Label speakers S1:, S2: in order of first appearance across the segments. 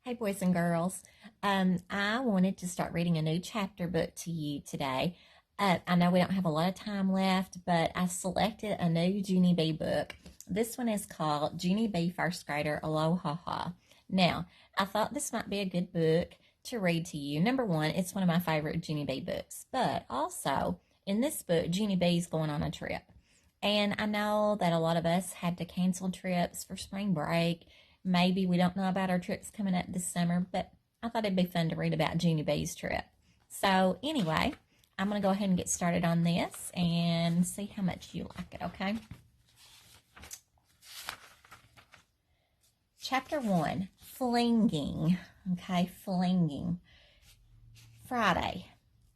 S1: Hey, boys and girls. I wanted to start reading a new chapter book to you today. I know we don't have a lot of time left, but I selected a new Junie B book. This one is called Junie B First Grader Aloha. Now, I thought this might be a good book to read to you. Number one, it's one of my favorite Junie B books, but also in this book, Junie B is going on a trip. And I know that a lot of us had to cancel trips for spring break. Maybe we don't know about our trips coming up this summer, but I thought it'd be fun to read about Junie B's trip. So, anyway, I'm going to go ahead and get started on this and see how much you like it, okay? Chapter 1, Flinging. Okay, flinging. Friday.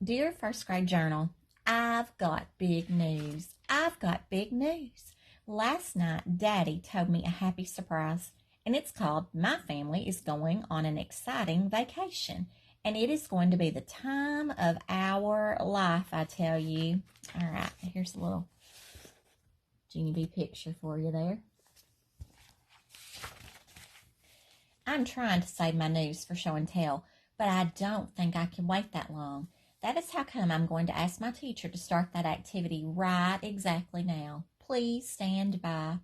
S1: Dear First Grade Journal, I've got big news. I've got big news. Last night, Daddy told me a happy surprise, and it's called My Family is Going on an Exciting Vacation. And it is going to be the time of our life, I tell you. All right, here's a little Junie B picture for you there. I'm trying to save my news for show and tell, but I don't think I can wait that long. That is how come I'm going to ask my teacher to start that activity right exactly now. Please stand by.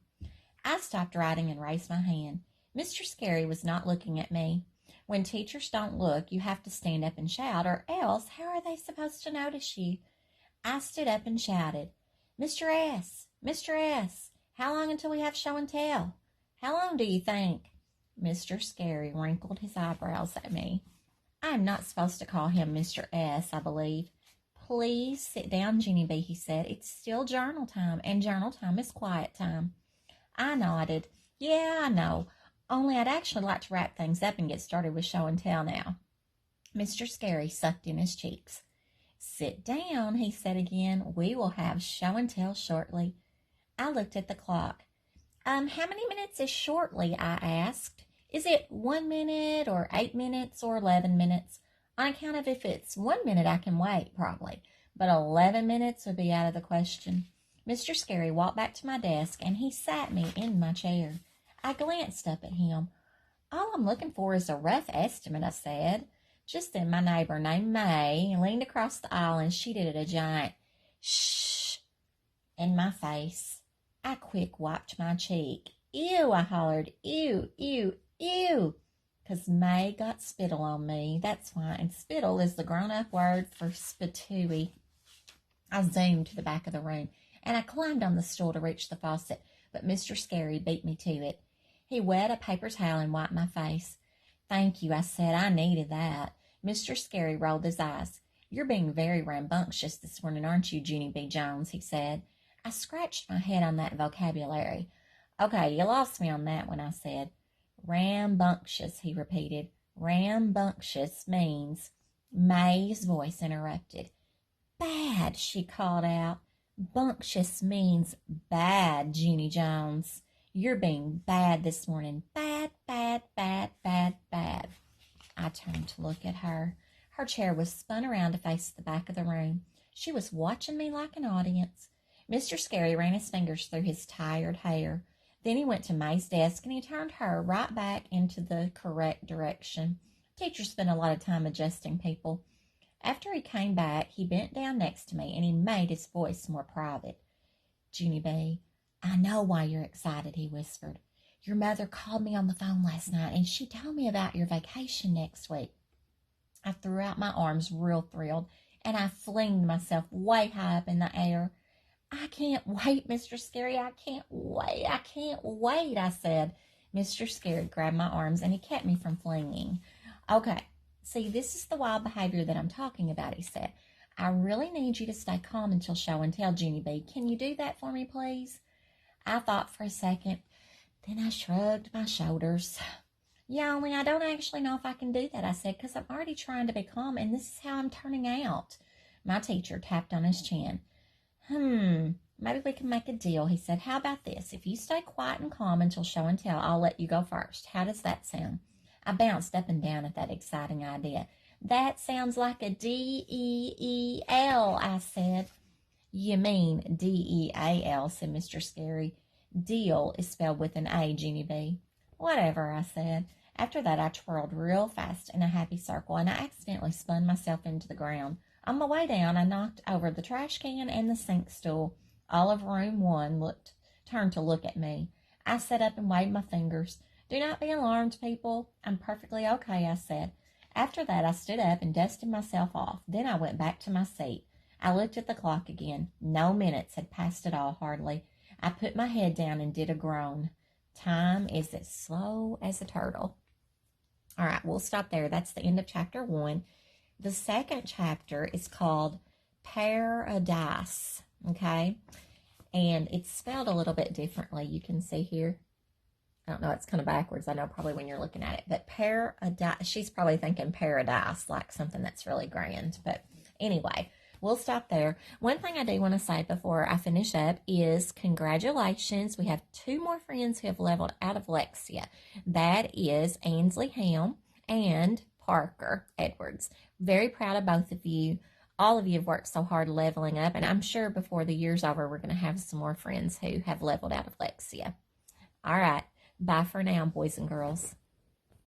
S1: I stopped writing and raised my hand. Mr. Scary was not looking at me. When teachers don't look, you have to stand up and shout, or else how are they supposed to notice you? I stood up and shouted, Mr. S., Mr. S., how long until we have show and tell? How long do you think? Mr. Scary wrinkled his eyebrows at me. I am not supposed to call him Mr. S., I believe. Please sit down, Junie B., he said. It's still journal time, and journal time is quiet time. I nodded. Yeah, I know. Only I'd actually like to wrap things up and get started with show and tell now. Mr. Scary sucked in his cheeks. Sit down, he said again. We will have show and tell shortly. I looked at the clock. How many minutes is shortly? I asked. Is it 1 minute or 8 minutes or 11 minutes? On account of if it's 1 minute, I can wait, probably. But 11 minutes would be out of the question. Mr. Scary walked back to my desk, and he sat me in my chair. I glanced up at him. All I'm looking for is a rough estimate, I said. Just then my neighbor named May leaned across the aisle, and she did a giant shh in my face. I quick wiped my cheek. Ew, I hollered. Ew, ew, ew. 'Cause May got spittle on me. That's why. And spittle is the grown-up word for spitooey. I zoomed to the back of the room, and I climbed on the stool to reach the faucet, but Mr. Scary beat me to it. He wet a paper towel and wiped my face. Thank you, I said. I needed that. Mr. Scary rolled his eyes. You're being very rambunctious this morning, aren't you, Junie B. Jones, he said. I scratched my head on that vocabulary. Okay, you lost me on that one, I said. Rambunctious, he repeated. Rambunctious means... May's voice interrupted. Bad, she called out. Bunctious means bad, Junie Jones. You're being bad this morning. Bad, bad, bad, bad, bad. I turned to look at her. Her chair was spun around to face the back of the room. She was watching me like an audience. Mr. Scary ran his fingers through his tired hair. Then he went to May's desk, and he turned her right back into the correct direction. Teachers spend a lot of time adjusting people. After he came back, he bent down next to me, and he made his voice more private. Junie B., I know why you're excited, he whispered. Your mother called me on the phone last night, and she told me about your vacation next week. I threw out my arms real thrilled, and I flinged myself way high up in the air. I can't wait, Mr. Scary. I can't wait. I can't wait, I said. Mr. Scary grabbed my arms, and he kept me from flinging. Okay, see, this is the wild behavior that I'm talking about, he said. I really need you to stay calm until show and tell, Junie B. Can you do that for me, please? I thought for a second. Then I shrugged my shoulders. Yeah, only I don't actually know if I can do that, I said, because I'm already trying to be calm, and this is how I'm turning out. My teacher tapped on his chin. Maybe we can make a deal, he said. How about this? If you stay quiet and calm until show and tell, I'll let you go first. How does that sound? I bounced up and down at that exciting idea. That sounds like a D-E-E-L, I said. You mean D-E-A-L, said Mr. Scary. Deal is spelled with an A, Junie B. Whatever, I said. After that, I twirled real fast in a happy circle, and I accidentally spun myself into the ground. On my way down, I knocked over the trash can and the sink stool. All of room one turned to look at me. I sat up and waved my fingers. Do not be alarmed, people. I'm perfectly okay, I said. After that, I stood up and dusted myself off. Then I went back to my seat. I looked at the clock again. No minutes had passed at all, hardly. I put my head down and did a groan. Time is as slow as a turtle. All right, we'll stop there. That's the end of chapter 1. The second chapter is called Paradise, okay? And it's spelled a little bit differently. You can see here. I don't know, it's kind of backwards. I know probably when you're looking at it. But paradise, she's probably thinking paradise, like something that's really grand. But anyway, we'll stop there. One thing I do want to say before I finish up is congratulations. We have 2 more friends who have leveled out of Lexia. That is Ainsley Helm and Parker Edwards. Very proud of both of you. All of you have worked so hard leveling up, and I'm sure before the year's over, we're going to have some more friends who have leveled out of Lexia. All right. Bye for now, boys and girls.